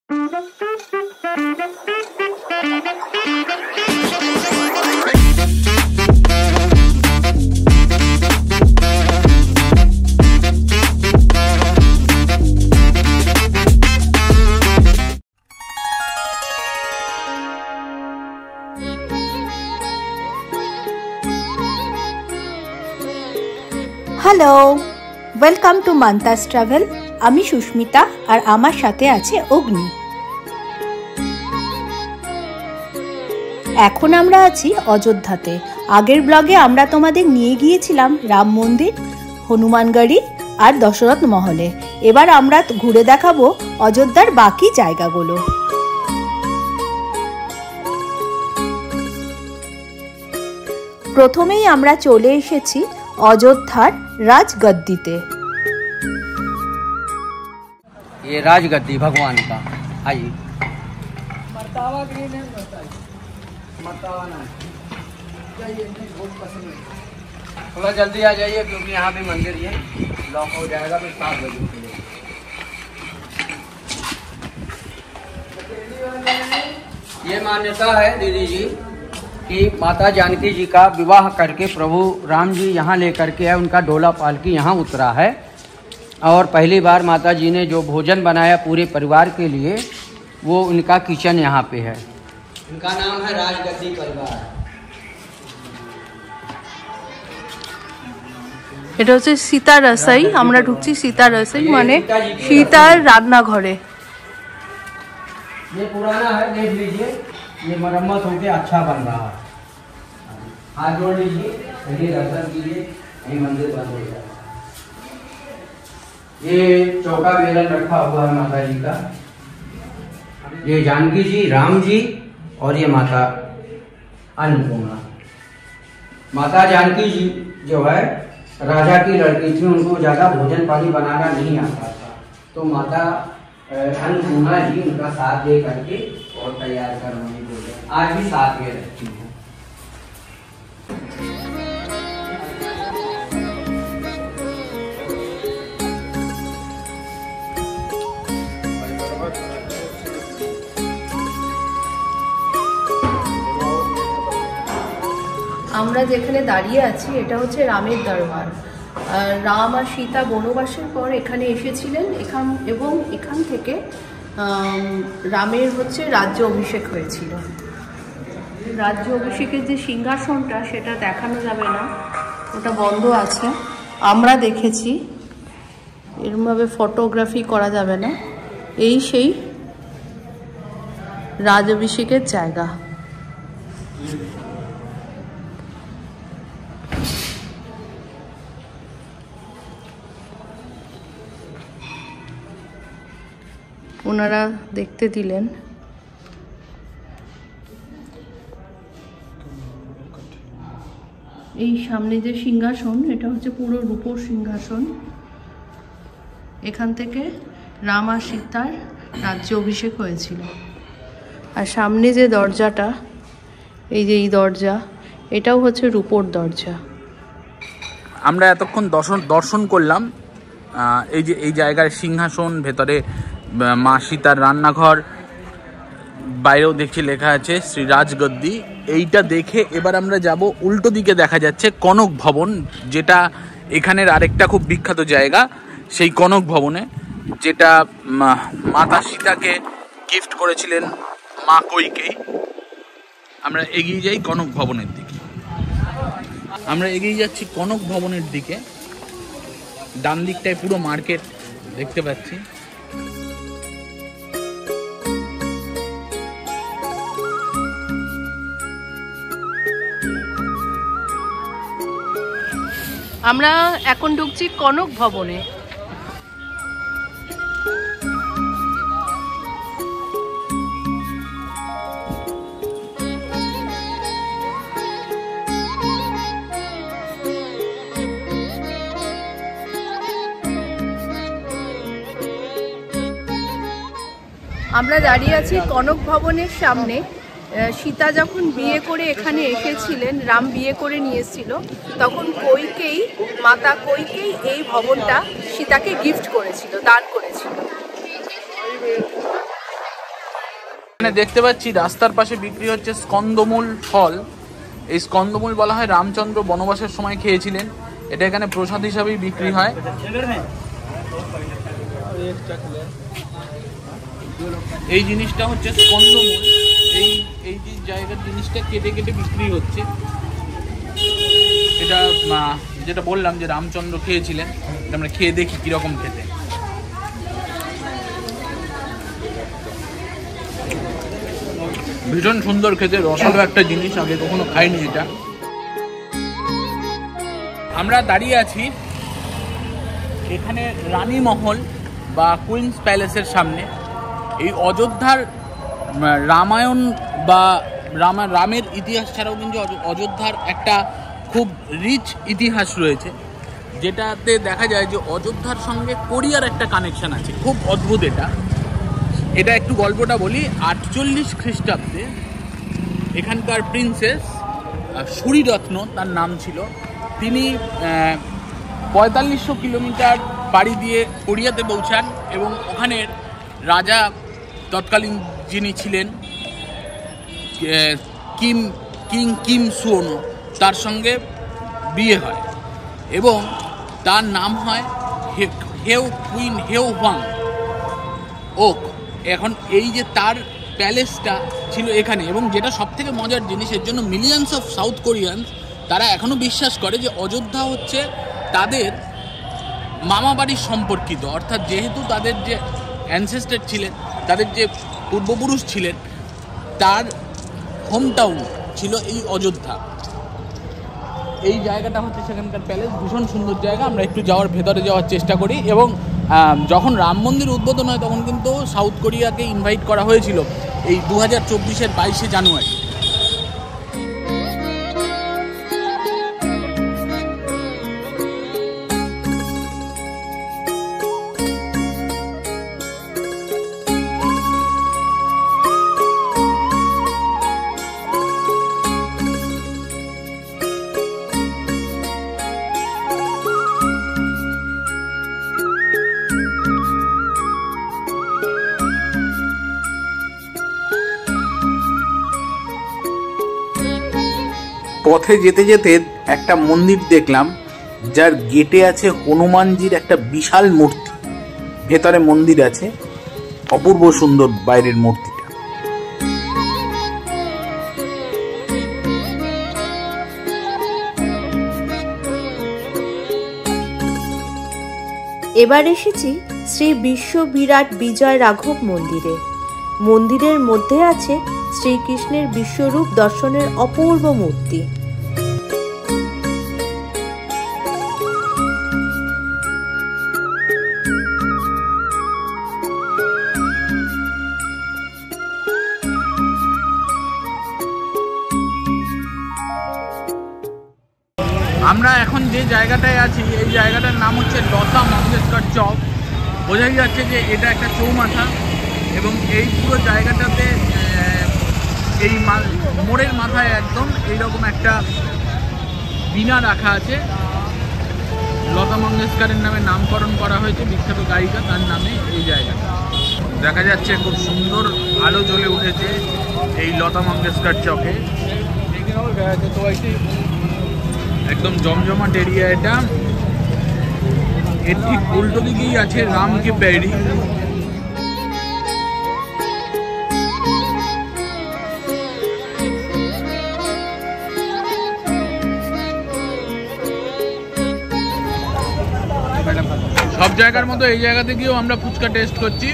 Hello, welcome to Mantas travel. আমি সুস্মিতা আর আমার সাথে আছে অগ্নি। এখন আমরা আছি অযোধ্যাতে। আগের ব্লগে আমরা তোমাদের নিয়ে গিয়েছিলাম রাম মন্দির, হনুমানগড়ি আর দশরথ মহলে। এবার আমরা ঘুরে দেখাবো অযোধ্যার বাকি জায়গাগুলো। প্রথমেই আমরা চলে এসেছি অযোধ্যার राजगद्दी। ये राजगद्दी भगवान का। आइए। थोड़ा जल्दी आ जाइए क्योंकि यहाँ भी मंदिर ये लॉक हो जाएगा फिर 7 बजे के लिए। ये मान्यता है दीदी जी कि माता जानकी जी का विवाह करके प्रभु राम जी यहाँ लेकर के आए, उनका डोला पालकी यहाँ उतरा है और पहली बार माता जी ने जो भोजन बनाया पूरे परिवार के लिए वो उनका किचन यहाँ पे है। उनका नाम है राजगद्दी परिवार। এটা হচ্ছে সীতার রসাই। আমরা ঢুকছি সীতার রসাই মানে সীতার রান্নাঘরে। ये पुराना है, देख लीजिए, ये मरम्मत होके अच्छा बन रहा है। हाथ जोड़ लीजिए, पहले दर्शन कीजिए, ये मंदिर बन हो जाए। ये चौका बेलन रखा हुआ है माता जी का। ये जानकी जी, राम जी और ये माता अन्नपूर्णा। माता जानकी जी जो है राजा की लड़की थी, उनको ज्यादा भोजन पानी बनाना नहीं आता था, तो माता अन्नपूर्णा जी उनका साथ दे करके और तैयार करवाई भोजन आज भी साथ में रखती है। আমরা যেখানে দাঁড়িয়ে আছি এটা হচ্ছে রামের দরবার। রাম আর সীতা বনবাসের পর এখানে এসেছিলেন, এবং এখান থেকে রামের হচ্ছে রাজ্য অভিষেক হয়েছিল। রাজ্য অভিষেকের যে সিংহাসনটা সেটা দেখানো যাবে না, ওটা বন্ধ আছে। আমরা দেখেছি, এরমভাবে ফটোগ্রাফি করা যাবে না। এই সেই রাজ অভিষেকের জায়গা। ওনারা দেখতে দিলেন। এই সামনে যে সিংহাসন, এটা হচ্ছে পুরো রূপোর সিংহাসন। এখান থেকে রাম আর সীতার রাজ্য অভিষেক হয়েছিল। আর সামনে যে দরজাটা, এই যে এই দরজা, এটাও হচ্ছে রূপোর দরজা। আমরা এতক্ষণ দর্শন করলাম এই যে এই জায়গায় সিংহাসন, ভেতরে মা সীতার রান্নাঘর, বাইরেও দেখছি লেখা আছে শ্রী রাজগদ্দি। এইটা দেখে এবার আমরা যাব উল্টো দিকে, দেখা যাচ্ছে কনক ভবন, যেটা এখানের আরেকটা খুব বিখ্যাত জায়গা। সেই কনক ভবনে, যেটা মাতা সীতাকে গিফট করেছিলেন মা কৈকেয়ী। আমরা এগিয়ে যাই কনক ভবনের দিকে। আমরা এগিয়ে যাচ্ছি কনক ভবনের দিকে। ডান দিকটায় পুরো মার্কেট দেখতে পাচ্ছি। আমরা এখন ঢুকছি কনক ভবনে। আমরা দাঁড়িয়ে আছি কনক ভবনের সামনে। সীতা যখন বিয়ে করে এখানে এসেছিলেন, রাম বিয়ে করে নিয়ে এসেছিল, তখন কৈকেয়ী, মাতা কৈকেয়ী এই ভবনটা সীতাকে গিফট করেছিল, দান করেছিল। এখানে দেখতে পাচ্ছি রাস্তার পাশে বিক্রি হচ্ছে স্কন্দমূল ফল। এই স্কন্দমূল বলা হয় রামচন্দ্র বনবাসের সময় খেয়েছিলেন। এটা এখানে প্রসাদ হিসাবেই বিক্রি হয়। এই জিনিসটা হচ্ছে স্কন্দমূল। এই যে জায়গার জিনিসটা কেটে কেটে বিক্রি হচ্ছে। এটা যেটা বললাম যে রামচন্দ্র খেয়েছিলেন, এটা আমরা খেয়ে দেখি কিরকম খেতে। ভীষণ সুন্দর খেতে, রসালো একটা জিনিস, আগে কখনো খাইনি এটা। আমরা দাঁড়িয়ে আছি এখানে রানীমহল বা কুইন্স প্যালেসের সামনে। এই অযোধ্যার রামায়ণ বা রামের ইতিহাস ছাড়াও কিন্তু অযোধ্যার একটা খুব রিচ ইতিহাস রয়েছে, যেটাতে দেখা যায় যে অযোধ্যার সঙ্গে কোরিয়ার একটা কানেকশন আছে। খুব অদ্ভুত এটা একটু গল্পটা বলি। 48 খ্রিস্টাব্দে এখানকার প্রিন্সেস সুরিরত্ন তার নাম ছিল, তিনি 4500 কিলোমিটার পাড়ি দিয়ে কোরিয়াতে পৌঁছান এবং ওখানের রাজা তৎকালীন যিনি ছিলেন কিম সুওনো, তার সঙ্গে বিয়ে হয় এবং তার নাম হয় কুইন হেও হোয়াং ওক। এখন এই যে তার প্যালেসটা ছিল এখানে, এবং যেটা সব থেকে মজার জিনিস, এর জন্য মিলিয়ন্স অফ সাউথ কোরিয়ানস তারা এখনও বিশ্বাস করে যে অযোধ্যা হচ্ছে তাদের মামা বাড়ির সম্পর্কিত। অর্থাৎ যেহেতু তাদের যে অ্যানসেস্টার ছিলেন, তাদের যে পূর্বপুরুষ ছিলেন, তার হোম টাউন ছিল এই অযোধ্যা। এই জায়গাটা হচ্ছে সেখানকার প্যালেস, ভীষণ সুন্দর জায়গা। আমরা একটু ভেতরে যাওয়ার চেষ্টা করি। এবং যখন রাম মন্দির উদ্বোধন হয় তখন কিন্তু সাউথ কোরিয়াকে ইনভাইট করা হয়েছিল এই 2024-এর 22শে জানুয়ারি। পথে যেতে যেতে একটা মন্দির দেখলাম, যার গেটে আছে হনুমানজির একটা বিশাল মূর্তি, ভেতরে মন্দির আছে, অপূর্ব সুন্দর বাইরের মূর্তিটা। এবার এসেছি শ্রী বিশ্ব বিরাট বিজয় রাঘব মন্দিরে। মন্দিরের মধ্যে আছে শ্রীকৃষ্ণের বিশ্বরূপ দর্শনের অপূর্ব মূর্তি। আমরা এখন যে জায়গাটায় আছি, এই জায়গাটার নাম হচ্ছে লতা মঙ্গেশকর চক। বোঝাই যাচ্ছে যে এটা একটা চৌমাথা, এবং এই পুরো জায়গাটাতে এই মোড়ের মাথায় একদম এইরকম একটা বীণা রাখা আছে। লতা মঙ্গেশকরের নামে নামকরণ করা হয়েছে, বিখ্যাত গায়িকা, তার নামে এই জায়গাটা। দেখা যাচ্ছে খুব সুন্দর আলো জ্বলে উঠেছে এই লতা মঙ্গেশকর চকে। একদম জমজমাট এরিয়া এটা। এর ঠিক উল্টো দিকেই আছে রাম কি পেড়ি। সব জায়গার মতো এই জায়গাতে গিয়েও আমরা ফুচকা টেস্ট করছি।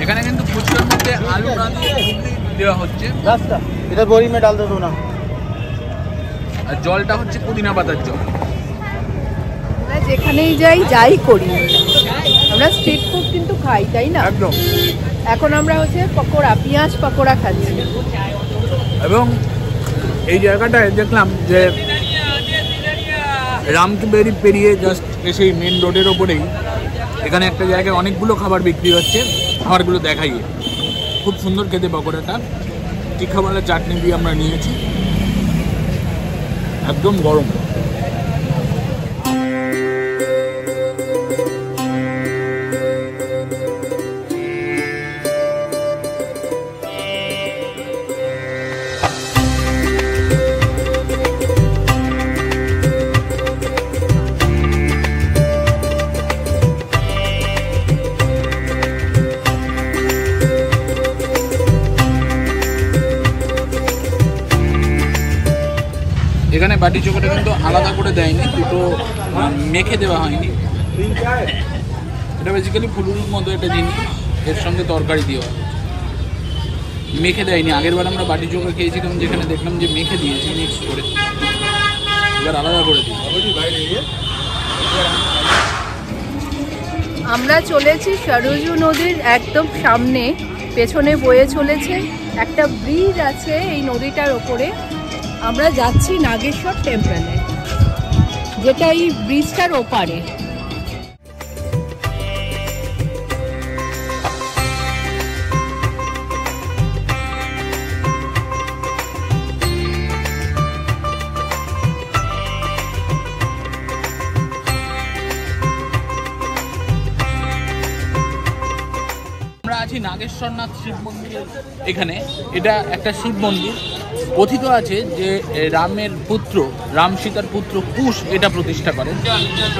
এখানে কিন্তু ফুচকার মধ্যে আলু না দিয়ে ঘুগনি দেওয়া হচ্ছে। এটা বড়ি মে ডাল দো না। আর জলটা হচ্ছে পুদিনা পাতার জল। আমরা যেখানেই যাই করি, আমরা স্ট্রিট ফুড কিন্তু খাই, তাই না? একদম। এখন আমরা হচ্ছে পকোড়া, পেঁয়াজ পকোড়া খাচ্ছি। এবং এই জায়গাটায় দেখলাম যে রামকিবেরি পেরিয়ে জাস্ট এসে মেন রোডের ওপরেই এখানে একটা জায়গায় অনেকগুলো খাবার বিক্রি হচ্ছে। খাবারগুলো দেখাই, খুব সুন্দর খেতে পকোড়াটা। তীখাওয়ালা চাটনি দিয়ে আমরা নিয়েছি, একদম গরম। এখানে বাটি চোখাটা কিন্তু আলাদা করে দেয়নি, দুটো মেখে দেওয়া হয়নি। এটা বেসিক্যালি ফুলুরির মতো একটা জিনিস, এর সঙ্গে তরকারি দেওয়া, মেখে দেয়নি। আগের বার আমরা বাটি চোখা খেয়েছিলাম যেখানে দেখলাম যে মেখে দিয়েছি মিক্স করে, এবার আলাদা করে দিই। আমরা চলেছি সরজু নদীর একদম সামনে, পেছনে বয়ে চলেছে একটা ব্রিজ আছে এই নদীটার ওপরে। আমরা যাচ্ছি নাগেশ্বর টেম্পলে, যেটা এই ব্রিজটার ওপারে। আছি নাগেশ্বরনাথ শিব মন্দির। এখানে এটা একটা শিব মন্দির। কথিত আছে যে রামের পুত্র, রাম সীতার পুত্র কুশ এটা প্রতিষ্ঠা করেন,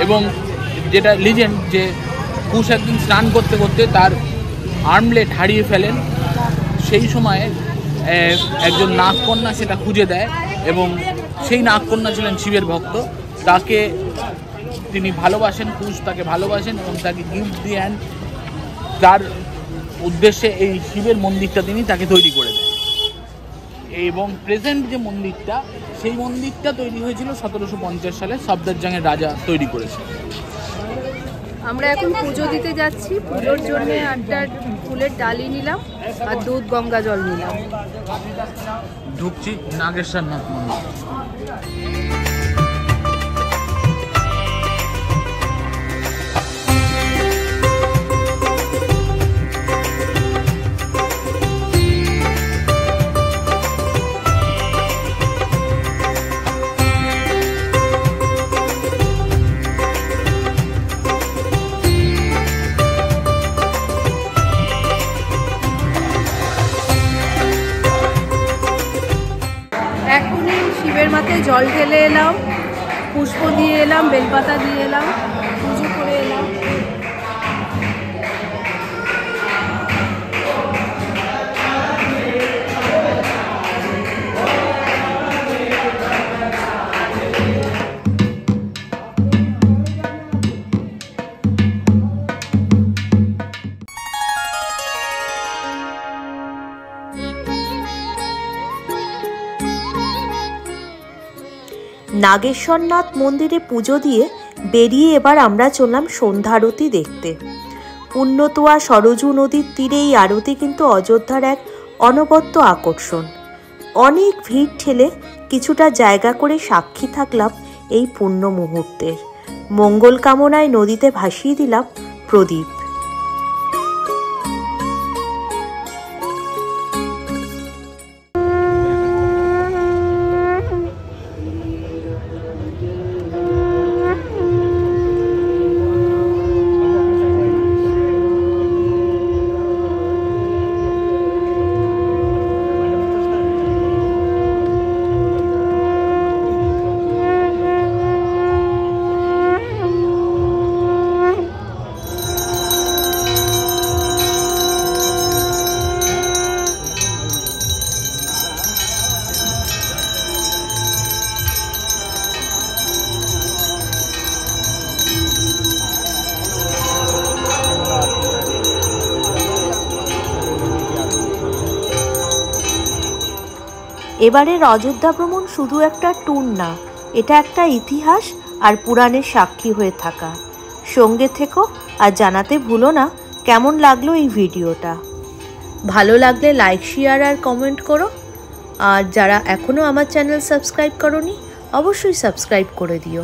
এবং যেটা লিজেন্ড যে কুশ একদিন স্নান করতে করতে তার আর্মলেট হারিয়ে ফেলেন। সেই সময়ে একজন নাগকন্যা সেটা খুঁজে দেয়, এবং সেই নাগকন্যা ছিলেন শিবের ভক্ত। তাকে তিনি ভালোবাসেন, কুশ তাকে ভালোবাসেন এবং তাকে গিফট দেন। তার উদ্দেশ্যে এই শিবের মন্দিরটা তিনি তাকে তৈরি করে দেন, এবং প্রেজেন্ট যে মন্দিরটা, সেই মন্দিরটা তৈরি হয়েছিল 1750 সালে সফদরজংয়ের রাজা তৈরি করেছে। আমরা এখন পুজো দিতে যাচ্ছি। পুজোর জন্য একটা ফুলের ডালি নিলাম আর দুধ গঙ্গা জল নিলাম। ঢুকছি নাগেশ্বরনাথ মন্দির। এখনই শিবের মাথায় জল ঢেলে এলাম, পুষ্প দিয়ে এলাম, বেলপাতা দিয়ে এলাম, পুজো করে এলাম। নাগেশ্বরনাথ মন্দিরে পুজো দিয়ে বেরিয়ে এবার আমরা চললাম সন্ধ্যারতি দেখতে। পুণ্যতোয়া সরজু নদীর তীরে এই আরতি কিন্তু অযোধ্যার এক অনবদ্য আকর্ষণ। অনেক ভিড় ঠেলে কিছুটা জায়গা করে সাক্ষী থাকলাম এই পুণ্য মুহূর্তের। মঙ্গল কামনায় নদীতে ভাসিয়ে দিলাম প্রদীপ। এবারের অযোধ্যা ভ্রমণ শুধু একটা ট্যুর না, এটা একটা ইতিহাস আর পুরাণের সাক্ষী হয়ে থাকা। সঙ্গে থেকো আর জানাতে ভুলো না কেমন লাগলো এই ভিডিওটা। ভালো লাগলে লাইক, শেয়ার আর কমেন্ট করো। আর যারা এখনও আমার চ্যানেল সাবস্ক্রাইব করোনি অবশ্যই সাবস্ক্রাইব করে দিও।